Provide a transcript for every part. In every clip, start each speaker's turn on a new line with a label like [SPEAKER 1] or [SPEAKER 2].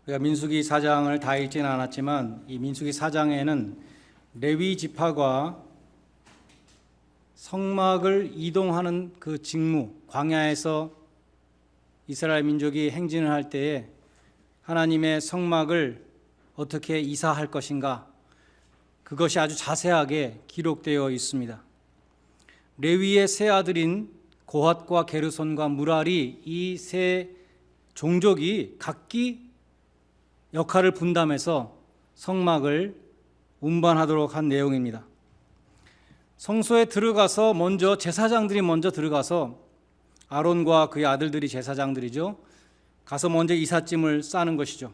[SPEAKER 1] 우리가 민수기 4장을 다 읽지는 않았지만 이 민수기 4장에는 레위 지파가 성막을 이동하는 그 직무, 광야에서 이스라엘 민족이 행진을 할 때에 하나님의 성막을 어떻게 이사할 것인가, 그것이 아주 자세하게 기록되어 있습니다. 레위의 세 아들인 고핫과 게르손과 무랄이 이 세 종족이 각기 역할을 분담해서 성막을 운반하도록 한 내용입니다. 성소에 들어가서 먼저 제사장들이 먼저 들어가서, 아론과 그의 아들들이 제사장들이죠, 가서 먼저 이삿짐을 싸는 것이죠.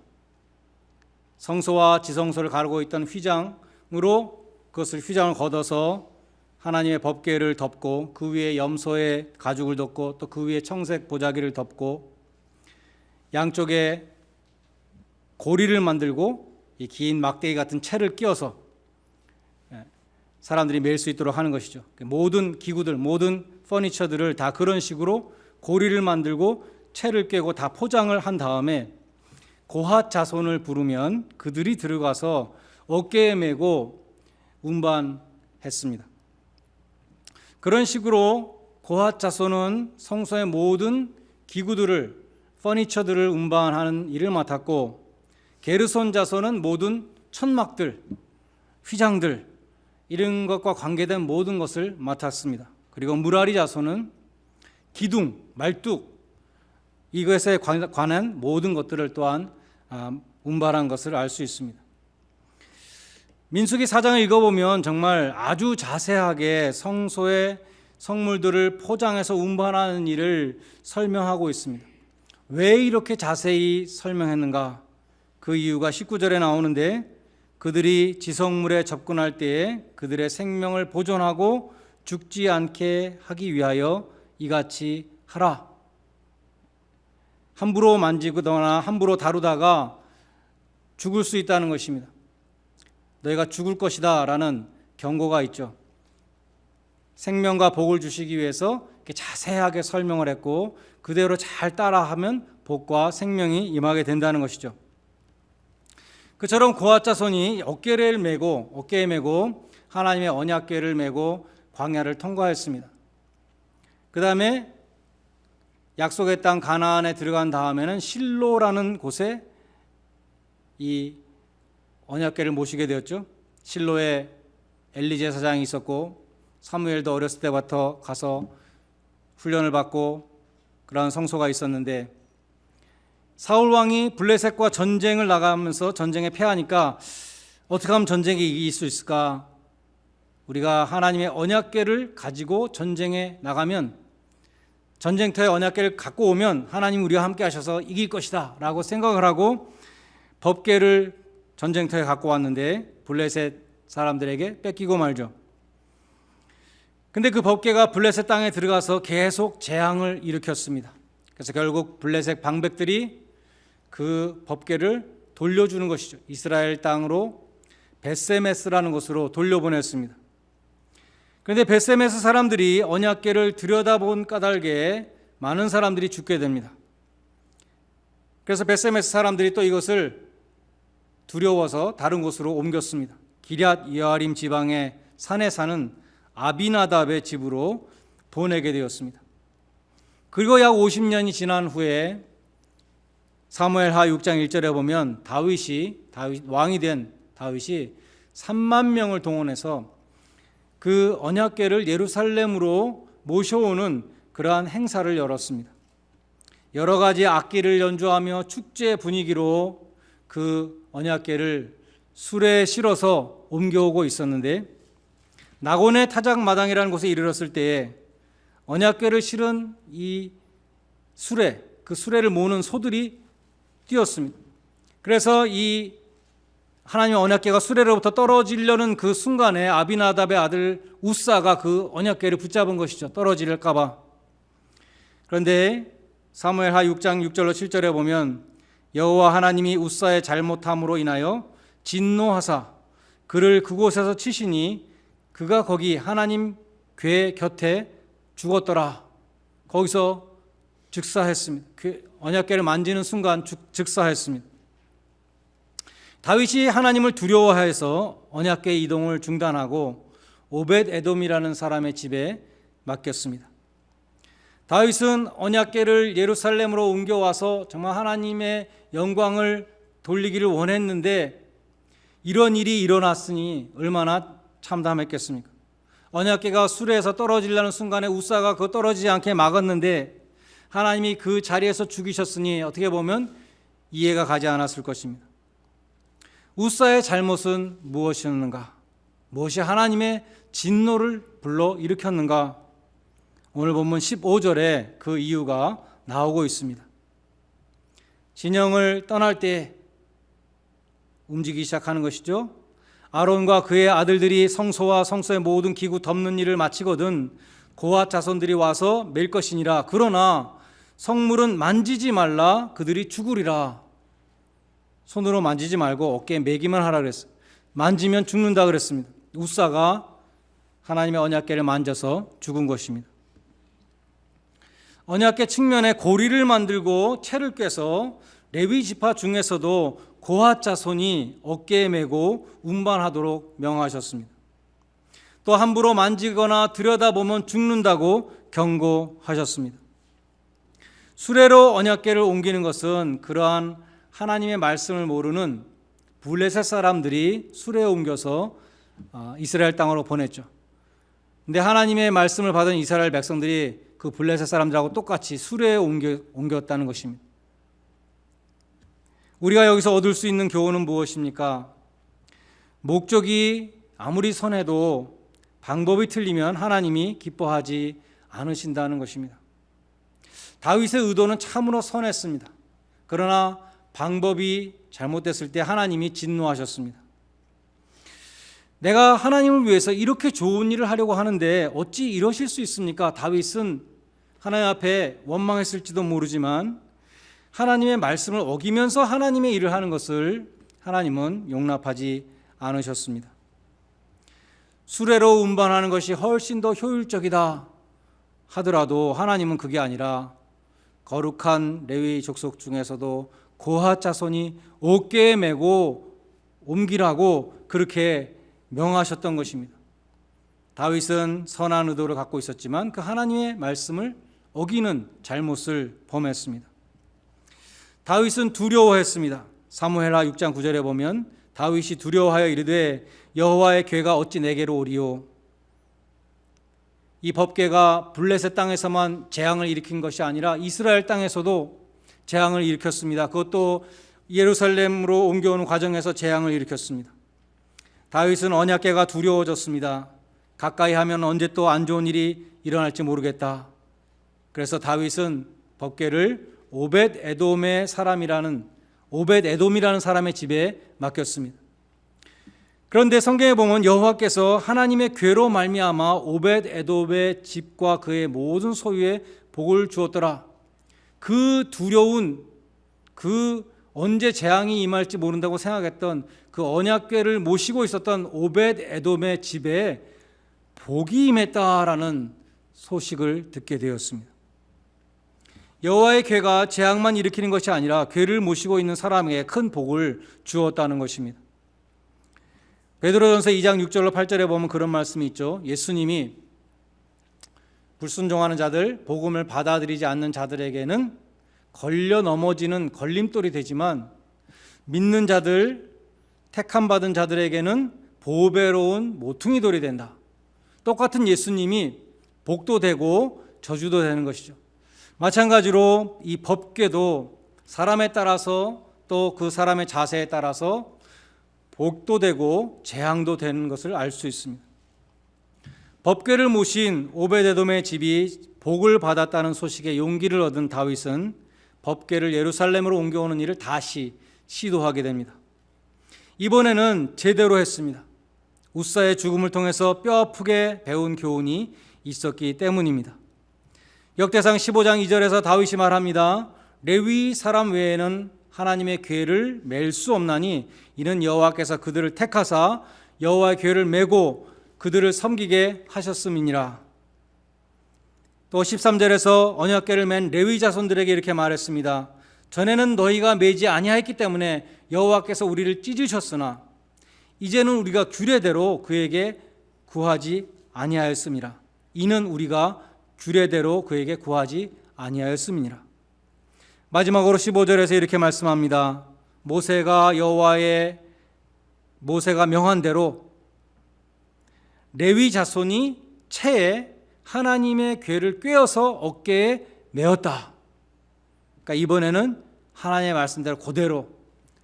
[SPEAKER 1] 성소와 지성소를 가르고 있던 휘장으로 휘장을 걷어서 하나님의 법궤를 덮고, 그 위에 염소의 가죽을 덮고, 또 그 위에 청색 보자기를 덮고, 양쪽에 고리를 만들고 이 긴 막대기 같은 채를 끼워서 사람들이 맬 수 있도록 하는 것이죠. 모든 기구들, 모든 퍼니처들을 다 그런 식으로 고리를 만들고 채를 꿰고 다 포장을 한 다음에 고핫 자손을 부르면 그들이 들어가서 어깨에 메고 운반했습니다. 그런 식으로 고핫 자손은 성소의 모든 기구들을, 퍼니처들을 운반하는 일을 맡았고, 게르손 자손은 모든 천막들, 휘장들, 이런 것과 관계된 모든 것을 맡았습니다. 그리고 무라리 자손은 기둥, 말뚝, 이것에 관한 모든 것들을 또한 운반한 것을 알 수 있습니다. 민수기 4장을 읽어보면 정말 아주 자세하게 성소의 성물들을 포장해서 운반하는 일을 설명하고 있습니다. 왜 이렇게 자세히 설명했는가? 그 이유가 19절에 나오는데, 그들이 지성물에 접근할 때에 그들의 생명을 보존하고 죽지 않게 하기 위하여 이같이 하라. 함부로 만지거나 함부로 다루다가 죽을 수 있다는 것입니다. 너희가 죽을 것이다 라는 경고가 있죠. 생명과 복을 주시기 위해서 이렇게 자세하게 설명을 했고, 그대로 잘 따라하면 복과 생명이 임하게 된다는 것이죠. 그처럼 고핫 자손이 어깨에 메고 하나님의 언약궤를 메고 광야를 통과했습니다. 그 다음에 약속의 땅 가나안에 들어간 다음에는 실로라는 곳에 이 언약궤를 모시게 되었죠. 실로에 엘리 제사장이 있었고, 사무엘도 어렸을 때부터 가서 훈련을 받고 그런 성소가 있었는데, 사울 왕이 블레셋과 전쟁을 나가면서 전쟁에 패하니까 어떻게 하면 전쟁에 이길 수 있을까? 우리가 하나님의 언약궤를 가지고 전쟁에 나가면, 전쟁터에 언약궤를 갖고 오면 하나님 우리와 함께 하셔서 이길 것이다 라고 생각을 하고 법궤를 전쟁터에 갖고 왔는데 블레셋 사람들에게 뺏기고 말죠. 근데 그 법궤가 블레셋 땅에 들어가서 계속 재앙을 일으켰습니다. 그래서 결국 블레셋 방백들이 그 법궤를 돌려주는 것이죠. 이스라엘 땅으로 벳세메스라는 곳으로 돌려보냈습니다. 그런데 벳세메스 사람들이 언약궤를 들여다본 까닭에 많은 사람들이 죽게 됩니다. 그래서 벳세메스 사람들이 또 이것을 두려워서 다른 곳으로 옮겼습니다. 기럇 여아림 지방의 산에 사는 아비나답의 집으로 보내게 되었습니다. 그리고 약 50년이 지난 후에 사무엘하 6장 1절에 보면 왕이 된 다윗이 3만 명을 동원해서 그 언약궤를 예루살렘으로 모셔오는 그러한 행사를 열었습니다. 여러 가지 악기를 연주하며 축제 분위기로 그 언약궤를 수레에 실어서 옮겨오고 있었는데, 나곤의 타작마당이라는 곳에 이르렀을 때에 언약궤를 실은 이 수레, 그 수레를 모는 소들이 뛰었습니다. 그래서 이 하나님의 언약궤가 수레로부터 떨어지려는 그 순간에 아비나답의 아들 우사가 그 언약궤를 붙잡은 것이죠. 떨어질까 봐. 그런데 사무엘하 6장 6절로 7절에 보면, 여호와 하나님이 우사의 잘못함으로 인하여 진노하사 그를 그곳에서 치시니 그가 거기 하나님 궤 곁에 죽었더라. 거기서 즉사했습니다. 그 언약궤를 만지는 순간 즉사했습니다. 다윗이 하나님을 두려워해서 언약궤 이동을 중단하고 오벳 에돔이라는 사람의 집에 맡겼습니다. 다윗은 언약궤를 예루살렘으로 옮겨와서 정말 하나님의 영광을 돌리기를 원했는데 이런 일이 일어났으니 얼마나 참담했겠습니까? 언약궤가 수레에서 떨어지려는 순간에 우사가 그거 떨어지지 않게 막았는데 하나님이 그 자리에서 죽이셨으니 어떻게 보면 이해가 가지 않았을 것입니다. 우사의 잘못은 무엇이었는가? 무엇이 하나님의 진노를 불러 일으켰는가? 오늘 본문 15절에 그 이유가 나오고 있습니다. 진영을 떠날 때 움직이기 시작하는 것이죠. 아론과 그의 아들들이 성소와 성소의 모든 기구 덮는 일을 마치거든 고핫 자손들이 와서 맬 것이니라. 그러나 성물은 만지지 말라. 그들이 죽으리라. 손으로 만지지 말고 어깨에 매기만 하라 그랬어요. 만지면 죽는다 그랬습니다. 우사가 하나님의 언약궤를 만져서 죽은 것입니다. 언약궤 측면에 고리를 만들고 채를 꿰서 레위 지파 중에서도 고핫 자손이 어깨에 메고 운반하도록 명하셨습니다. 또 함부로 만지거나 들여다보면 죽는다고 경고하셨습니다. 수레로 언약궤를 옮기는 것은 그러한 하나님의 말씀을 모르는 블레셋 사람들이 수레에 옮겨서 이스라엘 땅으로 보냈죠. 근데 하나님의 말씀을 받은 이스라엘 백성들이 그 블레셋 사람들하고 똑같이 수레에 옮겼다는 것입니다. 우리가 여기서 얻을 수 있는 교훈은 무엇입니까? 목적이 아무리 선해도 방법이 틀리면 하나님이 기뻐하지 않으신다는 것입니다. 다윗의 의도는 참으로 선했습니다. 그러나 방법이 잘못됐을 때 하나님이 진노하셨습니다. 내가 하나님을 위해서 이렇게 좋은 일을 하려고 하는데 어찌 이러실 수 있습니까? 다윗은 하나님 앞에 원망했을지도 모르지만 하나님의 말씀을 어기면서 하나님의 일을 하는 것을 하나님은 용납하지 않으셨습니다. 수레로 운반하는 것이 훨씬 더 효율적이다 하더라도 하나님은 그게 아니라 거룩한 레위 족속 중에서도 고핫 자손이 어깨에 메고 옮기라고 그렇게 명하셨던 것입니다. 다윗은 선한 의도를 갖고 있었지만 그 하나님의 말씀을 어기는 잘못을 범했습니다. 다윗은 두려워했습니다. 사무엘하 6장 9절에 보면 다윗이 두려워하여 이르되 여호와의 궤가 어찌 내게로 오리요. 이 법궤가 블레셋 땅에서만 재앙을 일으킨 것이 아니라 이스라엘 땅에서도 재앙을 일으켰습니다. 그것도 예루살렘으로 옮겨오는 과정에서 재앙을 일으켰습니다. 다윗은 언약궤가 두려워졌습니다. 가까이 하면 언제 또 안 좋은 일이 일어날지 모르겠다. 그래서 다윗은 법궤를 오벳 에돔이라는 사람의 집에 맡겼습니다. 그런데 성경에 보면 여호와께서 하나님의 궤로 말미암아 오벳 에돔의 집과 그의 모든 소유에 복을 주었더라. 그 두려운 그 언제 재앙이 임할지 모른다고 생각했던 그 언약궤를 모시고 있었던 오벳 에돔의 집에 복이 임했다라는 소식을 듣게 되었습니다. 여호와의 궤가 재앙만 일으키는 것이 아니라 궤를 모시고 있는 사람에게 큰 복을 주었다는 것입니다. 베드로전서 2장 6절로 8절에 보면 그런 말씀이 있죠. 예수님이 불순종하는 자들, 복음을 받아들이지 않는 자들에게는 걸려 넘어지는 걸림돌이 되지만 믿는 자들, 택함 받은 자들에게는 보배로운 모퉁이 돌이 된다. 똑같은 예수님이 복도 되고 저주도 되는 것이죠. 마찬가지로 이 법궤도 사람에 따라서 또 그 사람의 자세에 따라서 복도 되고 재앙도 되는 것을 알 수 있습니다. 법궤를 모신 오벳에돔의 집이 복을 받았다는 소식에 용기를 얻은 다윗은 법궤를 예루살렘으로 옮겨오는 일을 다시 시도하게 됩니다. 이번에는 제대로 했습니다. 우사의 죽음을 통해서 뼈아프게 배운 교훈이 있었기 때문입니다. 역대상 15장 2절에서 다윗이 말합니다. 레위 사람 외에는 하나님의 궤를 맬 수 없나니 이는 여호와께서 그들을 택하사 여호와의 궤를 메고 그들을 섬기게 하셨음이니라. 또 13절에서 언약궤를 맨 레위 자손들에게 이렇게 말했습니다. 전에는 너희가 매지 아니하였기 때문에 여호와께서 우리를 찢으셨으나 이제는 우리가 규례대로 그에게 구하지 아니하였음이라. 이는 우리가 규례대로 그에게 구하지 아니하였음이니라. 마지막으로 15절에서 이렇게 말씀합니다. 모세가 명한 대로 레위 자손이 채에 하나님의 궤를 꿰어서 어깨에 메었다. 그러니까 이번에는 하나님의 말씀대로 그대로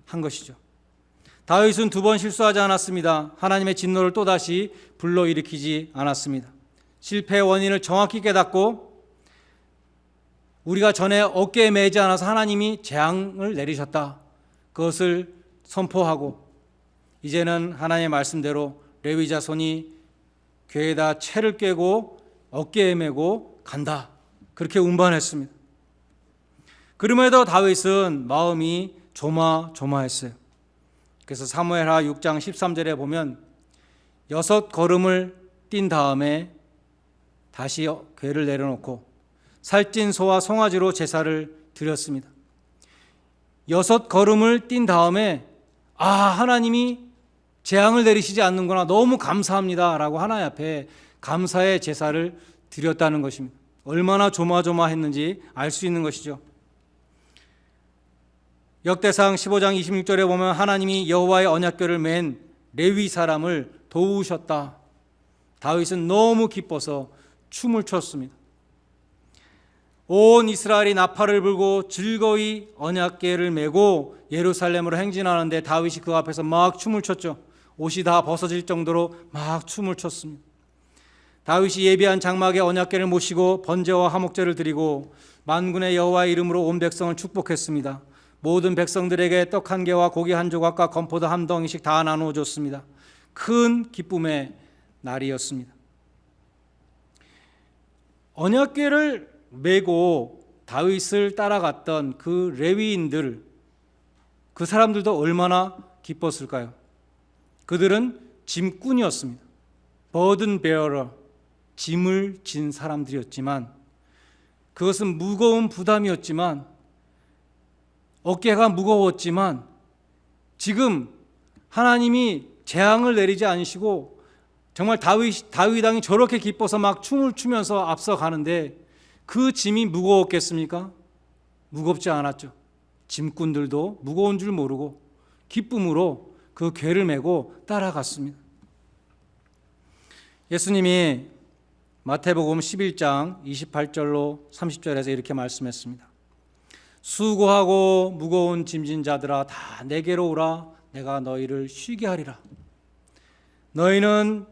[SPEAKER 1] 한 것이죠. 다윗은 2번 실수하지 않았습니다. 하나님의 진노를 또다시 불러일으키지 않았습니다. 실패의 원인을 정확히 깨닫고 우리가 전에 어깨에 매지 않아서 하나님이 재앙을 내리셨다. 그것을 선포하고 이제는 하나님의 말씀대로 레위 자손이 궤에다 채를 꿰고 어깨에 메고 간다. 그렇게 운반했습니다. 그럼에도 다윗은 마음이 조마조마했어요. 그래서 사무엘하 6장 13절에 보면 6걸음을 뛴 다음에 다시 궤를 내려놓고 살찐 소와 송아지로 제사를 드렸습니다. 6걸음을 뛴 다음에 하나님이 재앙을 내리시지 않는구나, 너무 감사합니다 라고 하나님 앞에 감사의 제사를 드렸다는 것입니다. 얼마나 조마조마했는지 알 수 있는 것이죠. 역대상 15장 26절에 보면 하나님이 여호와의 언약궤를 맨 레위 사람을 도우셨다. 다윗은 너무 기뻐서 춤을 췄습니다. 온 이스라엘이 나팔을 불고 즐거이 언약궤를 메고 예루살렘으로 행진하는데 다윗이 그 앞에서 막 춤을 췄죠. 옷이 다 벗어질 정도로 막 춤을 췄습니다. 다윗이 예비한 장막에 언약궤를 모시고 번제와 화목제를 드리고 만군의 여호와의 이름으로 온 백성을 축복했습니다. 모든 백성들에게 떡 한 개와 고기 한 조각과 건포도 한 덩이씩 다 나누어 줬습니다. 큰 기쁨의 날이었습니다. 언약궤를 메고 다윗을 따라갔던 그 레위인들, 그 사람들도 얼마나 기뻤을까요? 그들은 짐꾼이었습니다. 버든 베어러, 짐을 진 사람들이었지만 그것은 무거운 부담이었지만 어깨가 무거웠지만 지금 하나님이 재앙을 내리지 않으시고 정말 다윗 왕이 저렇게 기뻐서 막 춤을 추면서 앞서가는데 그 짐이 무거웠겠습니까? 무겁지 않았죠. 짐꾼들도 무거운 줄 모르고 기쁨으로 그 궤를 메고 따라갔습니다. 예수님이 마태복음 11장 28절로 30절에서 이렇게 말씀했습니다. 수고하고 무거운 짐진 자들아 다 내게로 오라. 내가 너희를 쉬게 하리라. 너희는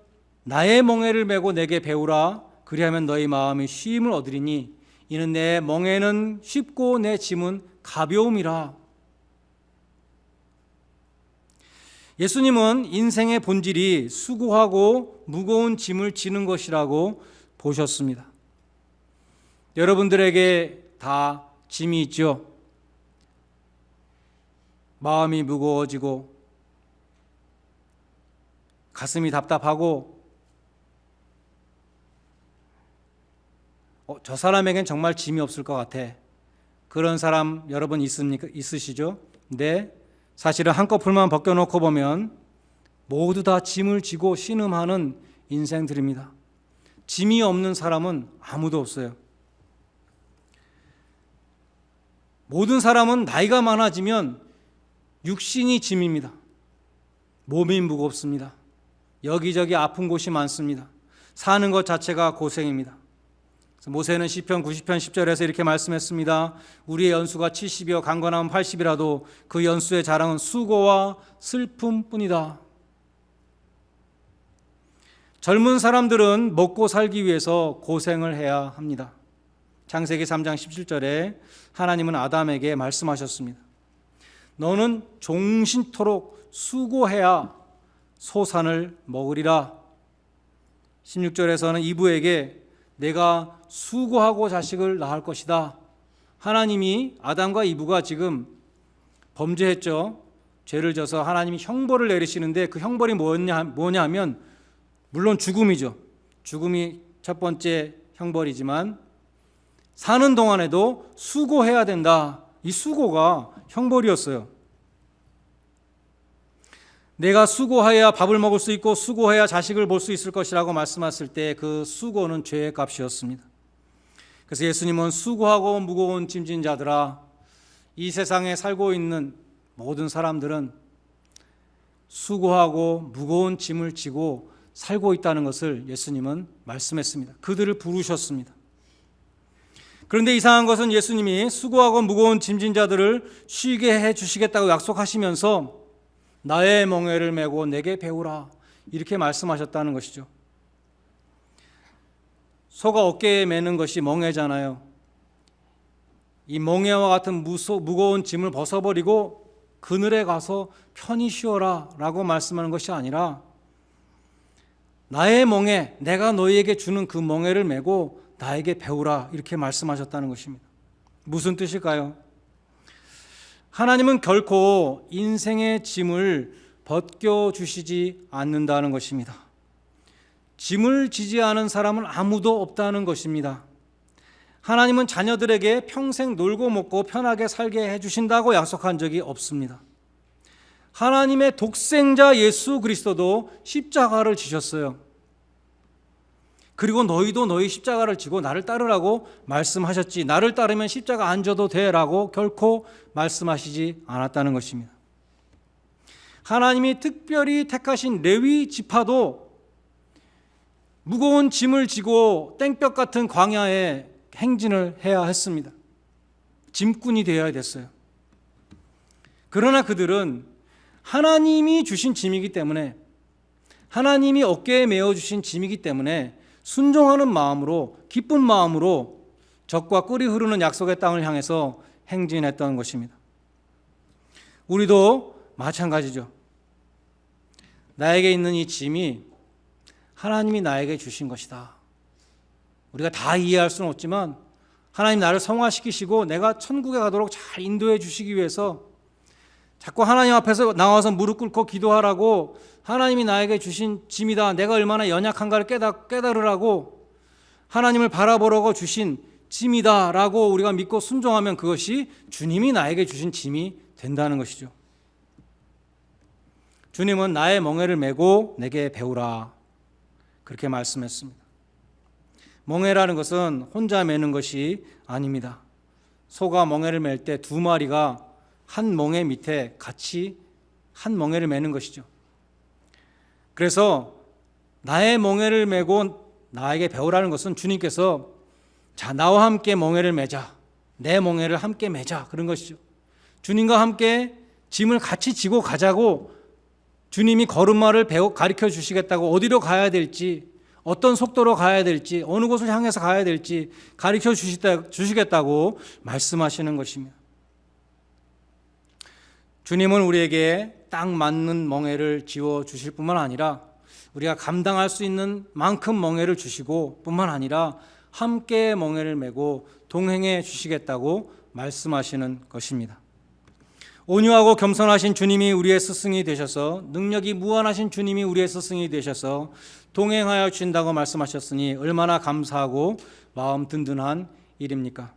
[SPEAKER 1] 나의 멍에를 메고 내게 배우라. 그리하면 너희 마음이 쉼을 얻으리니 이는 내 멍에는 쉽고 내 짐은 가벼움이라. 예수님은 인생의 본질이 수고하고 무거운 짐을 지는 것이라고 보셨습니다. 여러분들에게 다 짐이 있죠. 마음이 무거워지고 가슴이 답답하고 저 사람에겐 정말 짐이 없을 것 같아. 그런 사람 여러분 있으시죠? 네. 사실은 한꺼풀만 벗겨놓고 보면 모두 다 짐을 지고 신음하는 인생들입니다. 짐이 없는 사람은 아무도 없어요. 모든 사람은 나이가 많아지면 육신이 짐입니다. 몸이 무겁습니다. 여기저기 아픈 곳이 많습니다. 사는 것 자체가 고생입니다. 모세는 시편 90편 10절에서 이렇게 말씀했습니다. 우리의 연수가 70이요 강건하면 80이라도 그 연수의 자랑은 수고와 슬픔뿐이다. 젊은 사람들은 먹고 살기 위해서 고생을 해야 합니다. 창세기 3장 17절에 하나님은 아담에게 말씀하셨습니다. 너는 종신토록 수고해야 소산을 먹으리라. 16절에서는 이브에게 내가 수고하고 자식을 낳을 것이다. 하나님이 아담과 이브가 지금 범죄했죠. 죄를 져서 하나님이 형벌을 내리시는데 그 형벌이 뭐냐면 물론 죽음이죠. 죽음이 첫 번째 형벌이지만 사는 동안에도 수고해야 된다. 이 수고가 형벌이었어요. 내가 수고해야 밥을 먹을 수 있고 수고해야 자식을 볼 수 있을 것이라고 말씀하실 때 그 수고는 죄의 값이었습니다. 그래서 예수님은 수고하고 무거운 짐진 자들아, 이 세상에 살고 있는 모든 사람들은 수고하고 무거운 짐을 지고 살고 있다는 것을 예수님은 말씀했습니다. 그들을 부르셨습니다. 그런데 이상한 것은 예수님이 수고하고 무거운 짐진 자들을 쉬게 해 주시겠다고 약속하시면서 나의 멍에를 메고 내게 배우라, 이렇게 말씀하셨다는 것이죠. 소가 어깨에 매는 것이 멍에잖아요. 이 멍에와 같은 무거운 짐을 벗어버리고 그늘에 가서 편히 쉬어라 라고 말씀하는 것이 아니라 나의 멍에, 내가 너희에게 주는 그 멍에를 메고 나에게 배우라, 이렇게 말씀하셨다는 것입니다. 무슨 뜻일까요? 하나님은 결코 인생의 짐을 벗겨주시지 않는다는 것입니다. 짐을 지지 않은 사람은 아무도 없다는 것입니다. 하나님은 자녀들에게 평생 놀고 먹고 편하게 살게 해주신다고 약속한 적이 없습니다. 하나님의 독생자 예수 그리스도도 십자가를 지셨어요. 그리고 너희도 너희 십자가를 지고 나를 따르라고 말씀하셨지, 나를 따르면 십자가 안 져도 돼라고 결코 말씀하시지 않았다는 것입니다. 하나님이 특별히 택하신 레위 지파도 무거운 짐을 지고 땡볕 같은 광야에 행진을 해야 했습니다. 짐꾼이 되어야 됐어요. 그러나 그들은 하나님이 주신 짐이기 때문에, 하나님이 어깨에 메어주신 짐이기 때문에 순종하는 마음으로, 기쁜 마음으로 적과 꿀이 흐르는 약속의 땅을 향해서 행진했던 것입니다. 우리도 마찬가지죠. 나에게 있는 이 짐이 하나님이 나에게 주신 것이다. 우리가 다 이해할 수는 없지만 하나님 나를 성화시키시고 내가 천국에 가도록 잘 인도해 주시기 위해서 자꾸 하나님 앞에서 나와서 무릎 꿇고 기도하라고, 하나님이 나에게 주신 짐이다, 내가 얼마나 연약한가를 깨달으라고 하나님을 바라보라고 주신 짐이다 라고 우리가 믿고 순종하면 그것이 주님이 나에게 주신 짐이 된다는 것이죠. 주님은 나의 멍에를 메고 내게 배우라, 그렇게 말씀했습니다. 멍에라는 것은 혼자 매는 것이 아닙니다. 소가 멍에를 맬 때 두 마리가 한 멍에 밑에 같이 한 멍에를 매는 것이죠. 그래서 나의 멍에를 메고 나에게 배우라는 것은 주님께서 자, 나와 함께 멍에를 매자, 내 멍에를 함께 매자, 그런 것이죠. 주님과 함께 짐을 같이 지고 가자고 주님이 걸음마를 가르쳐 주시겠다고, 어디로 가야 될지, 어떤 속도로 가야 될지, 어느 곳을 향해서 가야 될지 가르쳐 주시겠다고 말씀하시는 것입니다. 주님은 우리에게 딱 맞는 멍에를 지어 주실 뿐만 아니라 우리가 감당할 수 있는 만큼 멍에를 주시고 뿐만 아니라 함께 멍에를 메고 동행해 주시겠다고 말씀하시는 것입니다. 온유하고 겸손하신 주님이 우리의 스승이 되셔서, 능력이 무한하신 주님이 우리의 스승이 되셔서 동행하여 주신다고 말씀하셨으니 얼마나 감사하고 마음 든든한 일입니까?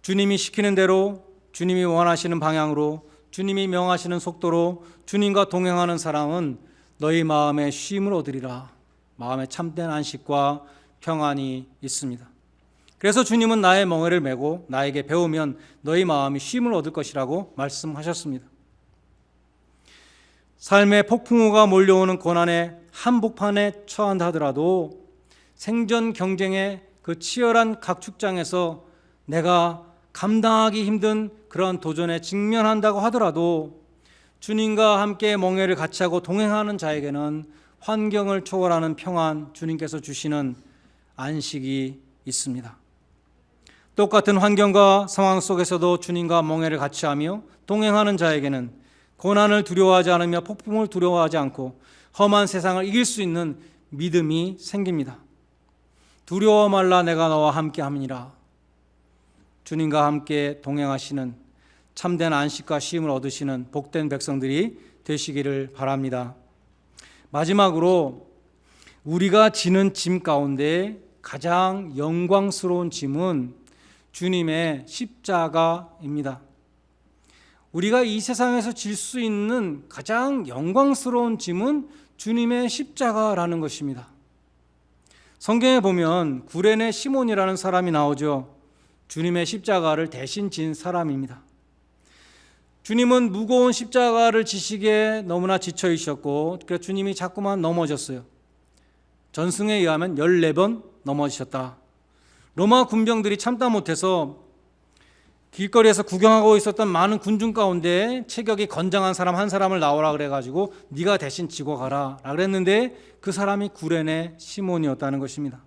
[SPEAKER 1] 주님이 시키는 대로, 주님이 원하시는 방향으로, 주님이 명하시는 속도로 주님과 동행하는 사람은 너희 마음에 쉼을 얻으리라. 마음에 참된 안식과 평안이 있습니다. 그래서 주님은 나의 멍에를 메고 나에게 배우면 너희 마음이 쉼을 얻을 것이라고 말씀하셨습니다. 삶의 폭풍우가 몰려오는 고난의 한복판에 처한다 하더라도, 생존 경쟁의 그 치열한 각축장에서 내가 감당하기 힘든 그런 도전에 직면한다고 하더라도 주님과 함께 멍에를 같이 하고 동행하는 자에게는 환경을 초월하는 평안, 주님께서 주시는 안식이 있습니다. 똑같은 환경과 상황 속에서도 주님과 멍에를 같이 하며 동행하는 자에게는 고난을 두려워하지 않으며 폭풍을 두려워하지 않고 험한 세상을 이길 수 있는 믿음이 생깁니다. 두려워 말라, 내가 너와 함께 함이니라. 주님과 함께 동행하시는 참된 안식과 쉼을 얻으시는 복된 백성들이 되시기를 바랍니다. 마지막으로 우리가 지는 짐 가운데 가장 영광스러운 짐은 주님의 십자가입니다. 우리가 이 세상에서 질 수 있는 가장 영광스러운 짐은 주님의 십자가라는 것입니다. 성경에 보면 구레네 시몬이라는 사람이 나오죠. 주님의 십자가를 대신 진 사람입니다. 주님은 무거운 십자가를 지시기에 너무나 지쳐 있었고, 그래서 주님이 자꾸만 넘어졌어요. 전승에 의하면 14번 넘어지셨다. 로마 군병들이 참다 못해서 길거리에서 구경하고 있었던 많은 군중 가운데 체격이 건장한 사람 한 사람을 나오라 그래가지고 네가 대신 지고 가라 그랬는데 그 사람이 구레네 시몬이었다는 것입니다.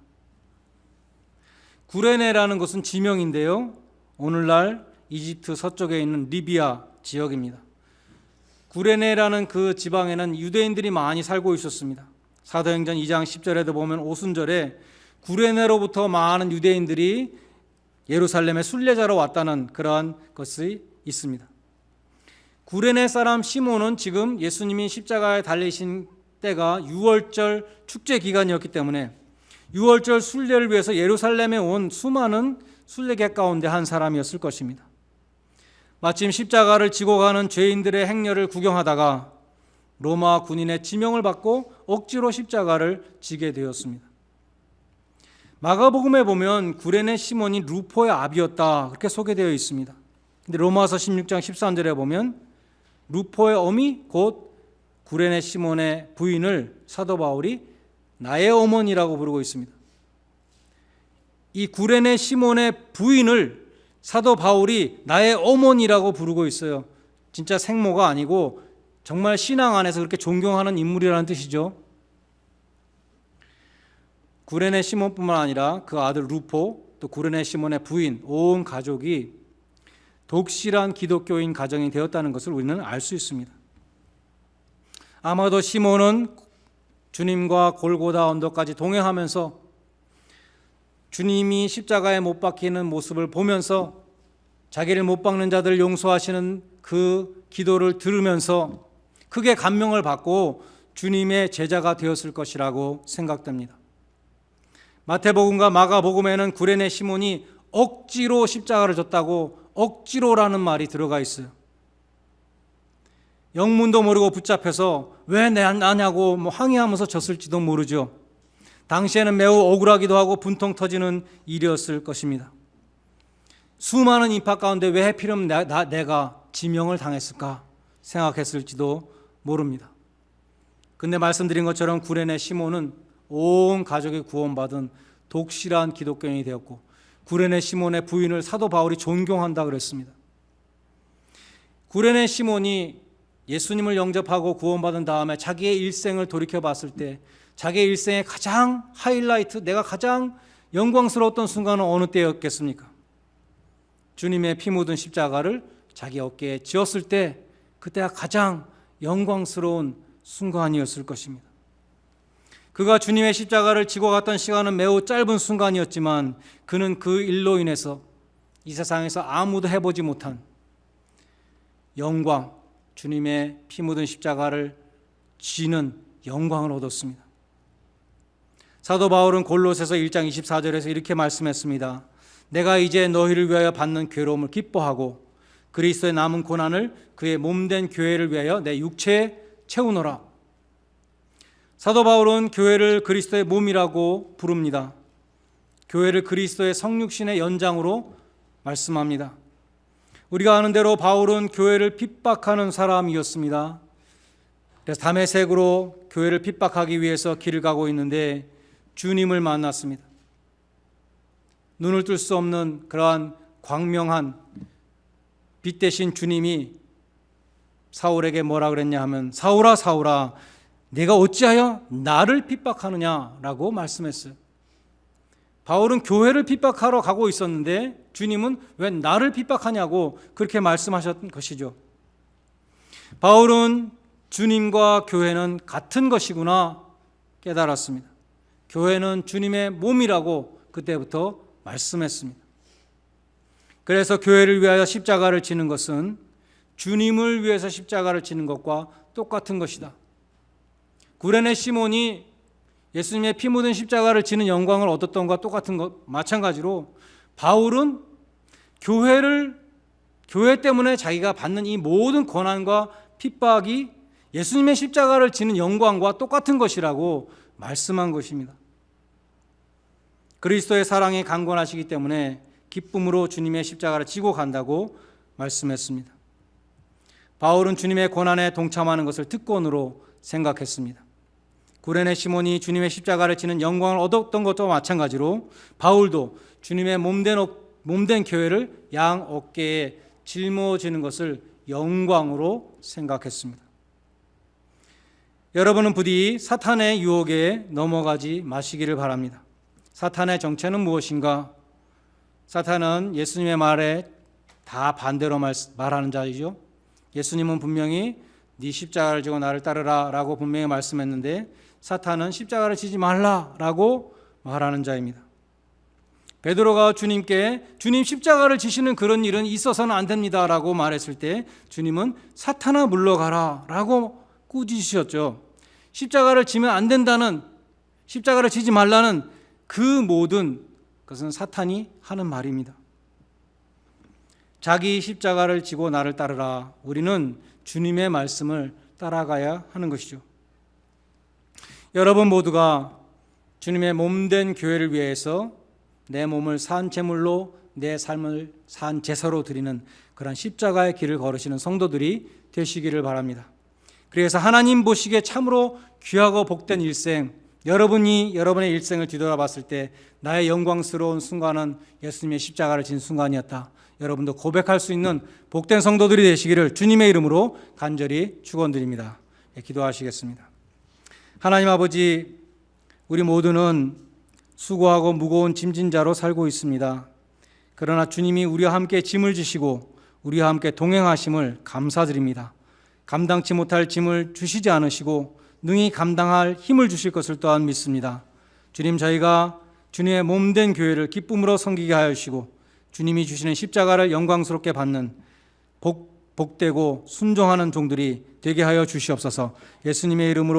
[SPEAKER 1] 구레네라는 것은 지명인데요, 오늘날 이집트 서쪽에 있는 리비아 지역입니다. 구레네라는 그 지방에는 유대인들이 많이 살고 있었습니다. 사도행전 2장 10절에도 보면 오순절에 구레네로부터 많은 유대인들이 예루살렘에 순례자로 왔다는 그러한 것이 있습니다. 구레네 사람 시몬은 지금 예수님이 십자가에 달리신 때가 유월절 축제 기간이었기 때문에 유월절 순례를 위해서 예루살렘에 온 수많은 순례객 가운데 한 사람이었을 것입니다. 마침 십자가를 지고 가는 죄인들의 행렬을 구경하다가 로마 군인의 지명을 받고 억지로 십자가를 지게 되었습니다. 마가복음에 보면 구레네 시몬이 루포의 아비였다 그렇게 소개되어 있습니다. 근데 로마서 16장 13절에 보면 루포의 어미 곧 구레네 시몬의 부인을 사도 바울이 나의 어머니라고 부르고 있습니다. 이 구레네 시몬의 부인을 사도 바울이 나의 어머니라고 부르고 있어요. 진짜 생모가 아니고 정말 신앙 안에서 그렇게 존경하는 인물이라는 뜻이죠. 구레네 시몬뿐만 아니라 그 아들 루포, 또 구레네 시몬의 부인, 온 가족이 독실한 기독교인 가정이 되었다는 것을 우리는 알 수 있습니다. 아마도 시몬은 주님과 골고다 언덕까지 동행하면서 주님이 십자가에 못 박히는 모습을 보면서 자기를 못 박는 자들을 용서하시는 그 기도를 들으면서 크게 감명을 받고 주님의 제자가 되었을 것이라고 생각됩니다. 마태복음과 마가복음에는 구레네 시몬이 억지로 십자가를 졌다고 억지로라는 말이 들어가 있어요. 영문도 모르고 붙잡혀서 왜 나냐고 항의하면서 졌을지도 모르죠. 당시에는 매우 억울하기도 하고 분통 터지는 일이었을 것입니다. 수많은 인파 가운데 왜 하필이면 내가 지명을 당했을까 생각했을지도 모릅니다. 근데 말씀드린 것처럼 구레네 시몬은 온 가족이 구원받은 독실한 기독교인이 되었고 구레네 시몬의 부인을 사도 바울이 존경한다 그랬습니다. 구레네 시몬이 예수님을 영접하고 구원받은 다음에 자기의 일생을 돌이켜 봤을 때 자기의 일생의 가장 하이라이트, 내가 가장 영광스러웠던 순간은 어느 때였겠습니까? 주님의 피 묻은 십자가를 자기 어깨에 지었을 때 그때가 가장 영광스러운 순간이었을 것입니다. 그가 주님의 십자가를 지고 갔던 시간은 매우 짧은 순간이었지만 그는 그 일로 인해서 이 세상에서 아무도 해보지 못한 영광, 주님의 피 묻은 십자가를 지는 영광을 얻었습니다. 사도 바울은 골로새서 1장 24절에서 이렇게 말씀했습니다. 내가 이제 너희를 위하여 받는 괴로움을 기뻐하고 그리스도의 남은 고난을 그의 몸된 교회를 위하여 내 육체에 채우노라. 사도 바울은 교회를 그리스도의 몸이라고 부릅니다. 교회를 그리스도의 성육신의 연장으로 말씀합니다. 우리가 아는 대로 바울은 교회를 핍박하는 사람이었습니다. 그래서 다메섹으로 교회를 핍박하기 위해서 길을 가고 있는데 주님을 만났습니다. 눈을 뜰 수 없는 그러한 광명한 빛 대신 주님이 사울에게 뭐라 그랬냐 하면 사울아 사울아 네가 어찌하여 나를 핍박하느냐라고 말씀했어요. 바울은 교회를 핍박하러 가고 있었는데 주님은 왜 나를 핍박하냐고 그렇게 말씀하셨던 것이죠. 바울은 주님과 교회는 같은 것이구나 깨달았습니다. 교회는 주님의 몸이라고 그때부터 말씀했습니다. 그래서 교회를 위하여 십자가를 지는 것은 주님을 위해서 십자가를 지는 것과 똑같은 것이다. 구레네 시몬이 예수님의 피 묻은 십자가를 지는 영광을 얻었던 것과 똑같은 것 마찬가지로 바울은 교회를 교회 때문에 자기가 받는 이 모든 고난과 핍박이 예수님의 십자가를 지는 영광과 똑같은 것이라고 말씀한 것입니다. 그리스도의 사랑이 강건하시기 때문에 기쁨으로 주님의 십자가를 지고 간다고 말씀했습니다. 바울은 주님의 고난에 동참하는 것을 특권으로 생각했습니다. 구레네 시몬이 주님의 십자가를 지는 영광을 얻었던 것과 마찬가지로 바울도 주님의 몸된 교회를 양 어깨에 짊어지는 것을 영광으로 생각했습니다. 여러분은 부디 사탄의 유혹에 넘어가지 마시기를 바랍니다. 사탄의 정체는 무엇인가? 사탄은 예수님의 말에 다 반대로 말하는 자이죠. 예수님은 분명히 네 십자가를 지고 나를 따르라 라고 분명히 말씀했는데 사탄은 십자가를 지지 말라라고 말하는 자입니다. 베드로가 주님께 주님 십자가를 지시는 그런 일은 있어서는 안 됩니다 라고 말했을 때 주님은 사탄아 물러가라 라고 꾸짖으셨죠. 십자가를 지면 안 된다는, 십자가를 지지 말라는 그 모든 것은 사탄이 하는 말입니다. 자기 십자가를 지고 나를 따르라. 우리는 주님의 말씀을 따라가야 하는 것이죠. 여러분 모두가 주님의 몸된 교회를 위해서 내 몸을 산 제물로, 내 삶을 산 제사로 드리는 그런 십자가의 길을 걸으시는 성도들이 되시기를 바랍니다. 그래서 하나님 보시기에 참으로 귀하고 복된 일생, 여러분이 여러분의 일생을 뒤돌아봤을 때 나의 영광스러운 순간은 예수님의 십자가를 진 순간이었다. 여러분도 고백할 수 있는 복된 성도들이 되시기를 주님의 이름으로 간절히 축원드립니다. 기도하시겠습니다. 하나님 아버지, 우리 모두는 수고하고 무거운 짐진 자로 살고 있습니다. 그러나 주님이 우리와 함께 짐을 지시고 우리와 함께 동행하심을 감사드립니다. 감당치 못할 짐을 주시지 않으시고 능히 감당할 힘을 주실 것을 또한 믿습니다. 주님, 저희가 주님의 몸된 교회를 기쁨으로 섬기게 하여 주시고 주님이 주시는 십자가를 영광스럽게 받는 복되고 순종하는 종들이 되게 하여 주시옵소서. 예수님의 이름으로